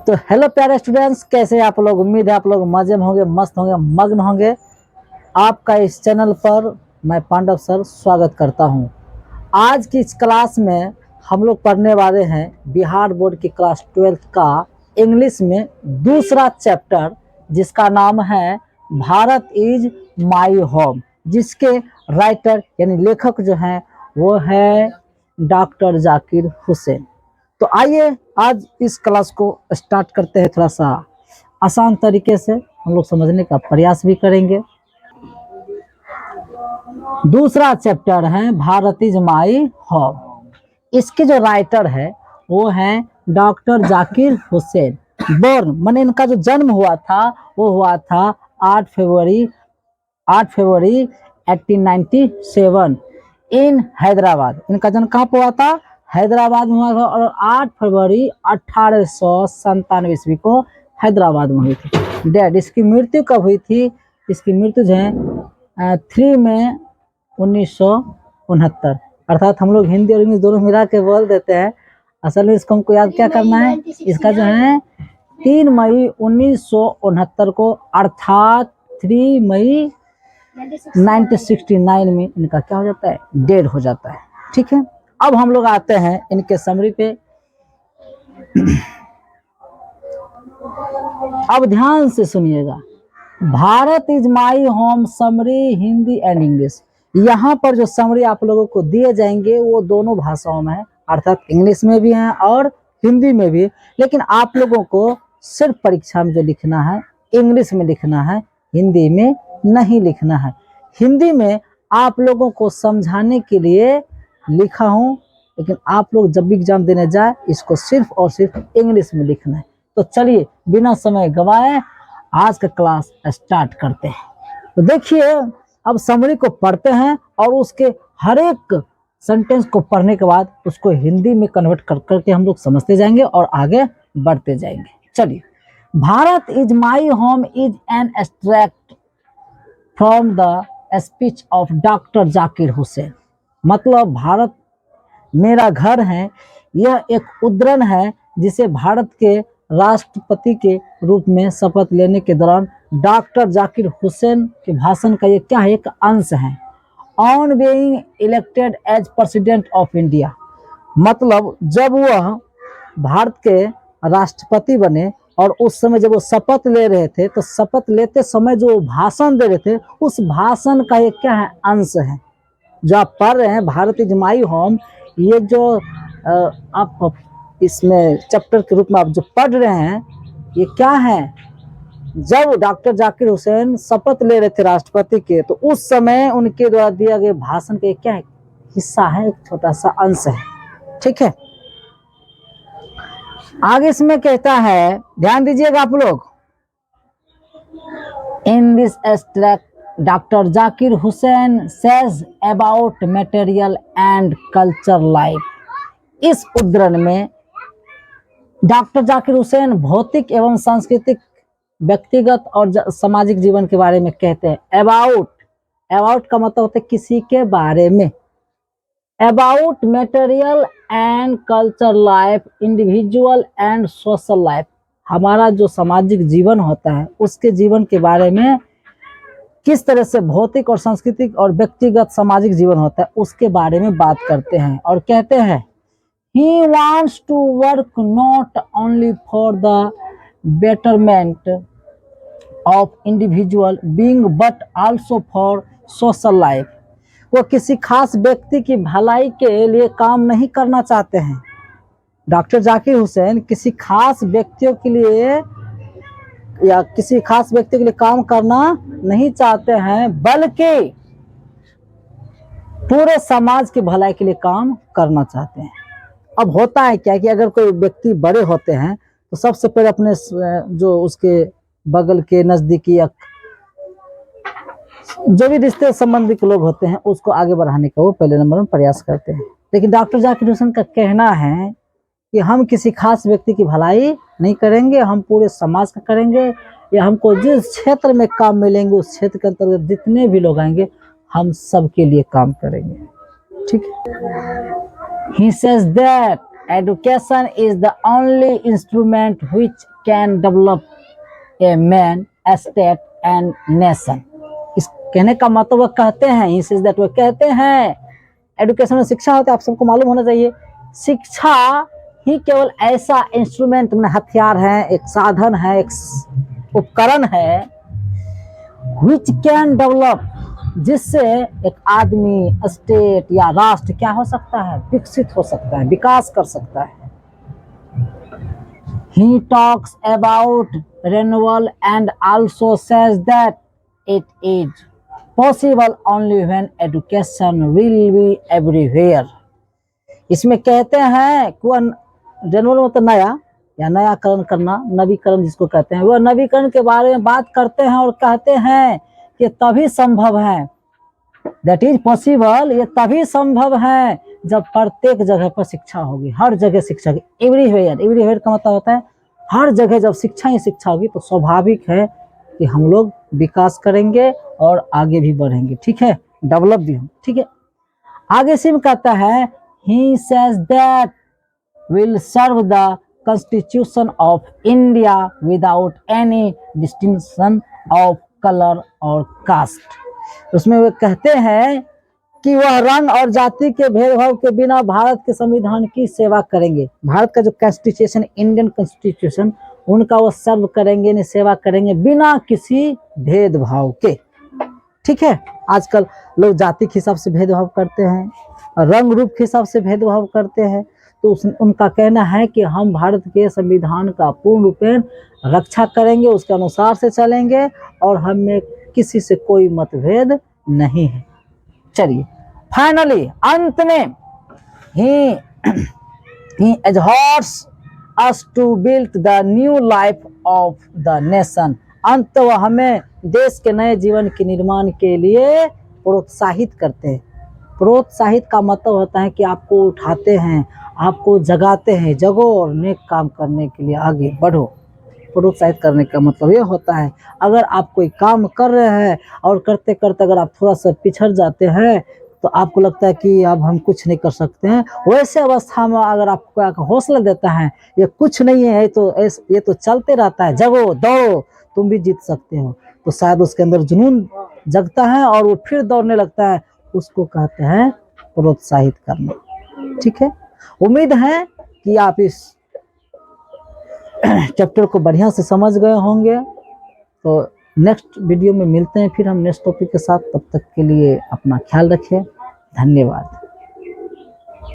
तो हेलो प्यारे स्टूडेंट्स, कैसे हैं आप लोग। उम्मीद है आप लोग मजे में होंगे, मस्त होंगे, मग्न होंगे। आपका इस चैनल पर मैं पांडव सर स्वागत करता हूं। आज की इस क्लास में हम लोग पढ़ने वाले हैं बिहार बोर्ड की क्लास 12th का इंग्लिश में दूसरा चैप्टर, जिसका नाम है भारत इज माई होम, जिसके राइटर यानी लेखक जो हैं वो है डॉक्टर जाकिर हुसैन। तो आइए आज इस क्लास को स्टार्ट करते हैं। थोड़ा सा आसान तरीके से हम लोग समझने का प्रयास भी करेंगे। दूसरा चैप्टर है भारत इज माई होम। इसके जो राइटर है वो हैं डॉक्टर जाकिर हुसैन। बोर्न माने इनका जो जन्म हुआ था वो हुआ था 8 फरवरी 1897 इन हैदराबाद। इनका जन्म कहाँ पे हुआ था? हैदराबाद में हुआ था। और 8 फरवरी 1897 ईस्वी को हैदराबाद में हुई थी। डेड इसकी मृत्यु कब हुई थी? इसकी मृत्यु जो है 3 मई 1969। अर्थात हम लोग हिंदी और इंग्लिश दोनों मिला के बोल देते हैं, असल में इसको हमको याद क्या करना है। इसका जो है 3 मई 1969 को, अर्थात 3 मई 1969 में इनका क्या हो जाता है? डेड हो जाता है। ठीक है, अब हम लोग आते हैं इनके समरी पे। अब ध्यान से सुनिएगा। Bharat is my home summary Hindi and English. यहाँ पर जो समरी आप लोगों को दिए जाएंगे वो दोनों भाषाओं में है, अर्थात इंग्लिश में भी है और हिंदी में भी। लेकिन आप लोगों को सिर्फ परीक्षा में जो लिखना है इंग्लिश में लिखना है, हिंदी में नहीं लिखना है। हिंदी में आप लोगों को समझाने के लिए लिखा हूं, लेकिन आप लोग जब भी एग्जाम देने जाए इसको सिर्फ और सिर्फ इंग्लिश में लिखना है। तो चलिए बिना समय गवाए आज का क्लास स्टार्ट करते हैं। तो देखिए, अब समरी को पढ़ते हैं और उसके हर एक सेंटेंस को पढ़ने के बाद उसको हिंदी में कन्वर्ट कर करके हम लोग समझते जाएंगे और आगे बढ़ते जाएंगे। चलिए, Bharat is my home is an extract from the speech of doctor Zakir Hussain. मतलब भारत मेरा घर है, यह एक उद्धरण है जिसे भारत के राष्ट्रपति के रूप में शपथ लेने के दौरान डॉक्टर जाकिर हुसैन के भाषण का ये क्या है? एक अंश है। On being elected as president of India, मतलब जब वह भारत के राष्ट्रपति बने और उस समय जब वो शपथ ले रहे थे, तो शपथ लेते समय जो भाषण दे रहे थे उस भाषण का ये क्या है? अंश है। जो आप पढ़ रहे हैं भारत इज माई होम, ये जो आप इसमें चैप्टर के रूप में आप जो पढ़ रहे हैं ये क्या है? जब डॉक्टर जाकिर हुसैन शपथ ले रहे थे राष्ट्रपति के, तो उस समय उनके द्वारा दिया गया भाषण का क्या है? हिस्सा है, एक छोटा सा अंश है। ठीक है, आगे इसमें कहता है, ध्यान दीजिएगा आप लोग। In this extract Dr. Zakir Hussain says about material and culture life। इस उद्धरण में डॉक्टर जाकिर हुसैन भौतिक एवं सांस्कृतिक, व्यक्तिगत और सामाजिक जीवन के बारे में कहते हैं। अबाउट का मतलब होता है किसी के बारे में। About material and culture life, individual and social life, हमारा जो सामाजिक जीवन होता है उसके जीवन के बारे में, किस तरह से भौतिक और सांस्कृतिक और व्यक्तिगत सामाजिक जीवन होता है उसके बारे में बात करते हैं। और कहते हैं he wants to work not only for the betterment of individual being but also for social life. वो किसी खास व्यक्ति की भलाई के लिए काम नहीं करना चाहते हैं। डॉक्टर जाकिर हुसैन किसी खास व्यक्तियों के लिए या किसी खास व्यक्ति के लिए काम करना नहीं चाहते हैं, बल्कि पूरे समाज की भलाई के लिए काम करना चाहते हैं। अब होता है क्या कि अगर कोई व्यक्ति बड़े होते हैं तो सबसे पहले अपने जो उसके बगल के नजदीकी या जो भी रिश्ते संबंधी के लोग होते हैं उसको आगे बढ़ाने का वो पहले नंबर में प्रयास करते हैं। लेकिन डॉक्टर जाकिर हुसैन का कहना है कि हम किसी खास व्यक्ति की भलाई नहीं करेंगे, हम पूरे समाज का करेंगे, या हमको जिस क्षेत्र में काम मिलेंगे उस क्षेत्र के अंतर्गत जितने भी लोग आएंगे हम सबके लिए काम करेंगे। ठीक है, he says that education is the only instrument which can develop a man, a state and nation. इस कहने का मतलब वो कहते हैं, he says that वो कहते हैं एडुकेशन में शिक्षा होता है, आप सबको मालूम होना चाहिए। शिक्षा ही केवल ऐसा इंस्ट्रूमेंट में हथियार है, एक साधन है, एक उपकरण है, which can develop, जिससे एक आदमी, स्टेट या राष्ट्र क्या हो सकता है, विकसित हो सकता है, विकास कर सकता है। He talks about renewal and also says that it is possible only when education will be everywhere. इसमें कहते हैं कि रेनुअल मतलब नया या नयाकरण करना, नवीकरण जिसको कहते हैं, वह नवीकरण के बारे में बात करते हैं और कहते हैं कि तभी संभव है, दैट इज पॉसिबल, ये तभी संभव है जब प्रत्येक जगह पर शिक्षा होगी, हर जगह शिक्षा होगी। एवरीवेयर, एवरीवेयर का मतलब होता है हर जगह जब शिक्षा ही शिक्षा होगी तो स्वाभाविक है कि हम लोग विकास करेंगे और आगे भी बढ़ेंगे, ठीक है, डेवलप भी होंगे, ठीक है। आगे सिम कहता है he says that will serve the constitution of India without any distinction of colour और कास्ट। उसमें वे कहते हैं कि वह रंग और जाति के भेदभाव के बिना भारत के संविधान की सेवा करेंगे। भारत का जो कॉन्स्टिट्यूशन, इंडियन कॉन्स्टिट्यूशन, उनका वो सर्व करेंगे, नहीं सेवा करेंगे बिना किसी भेदभाव के, ठीक है। आजकल लोग जाति के हिसाब से भेदभाव करते हैं, रंग रूप के हिसाब से भेदभाव करते हैं, तो उनका कहना है कि हम भारत के संविधान का पूर्ण रूपेण रक्षा करेंगे, उसके अनुसार से चलेंगे और हमें किसी से कोई मतभेद नहीं है। चलिए फाइनली अंत में he exhorts us to build the new life of the nation. अंत वह हमें देश के नए जीवन के निर्माण के लिए प्रोत्साहित करते हैं। प्रोत्साहित का मतलब होता है कि आपको उठाते हैं, आपको जगाते हैं, जगो और नेक काम करने के लिए आगे बढ़ो। प्रोत्साहित करने का मतलब ये होता है अगर आप कोई काम कर रहे हैं और करते करते अगर आप थोड़ा सा पिछड़ जाते हैं तो आपको लगता है कि अब हम कुछ नहीं कर सकते हैं, वैसे अवस्था में अगर आपको हौसला देता है ये कुछ नहीं है, ये तो चलते रहता है, जगो दौड़ो, तुम भी जीत सकते हो, तो शायद उसके अंदर जुनून जगता है और वो फिर दौड़ने लगता है, उसको कहते हैं प्रोत्साहित करना, ठीक है। उम्मीद है कि आप इस चैप्टर को बढ़िया से समझ गए होंगे। तो नेक्स्ट वीडियो में मिलते हैं फिर हम नेक्स्ट टॉपिक के साथ, तब तक के लिए अपना ख्याल रखिए, धन्यवाद।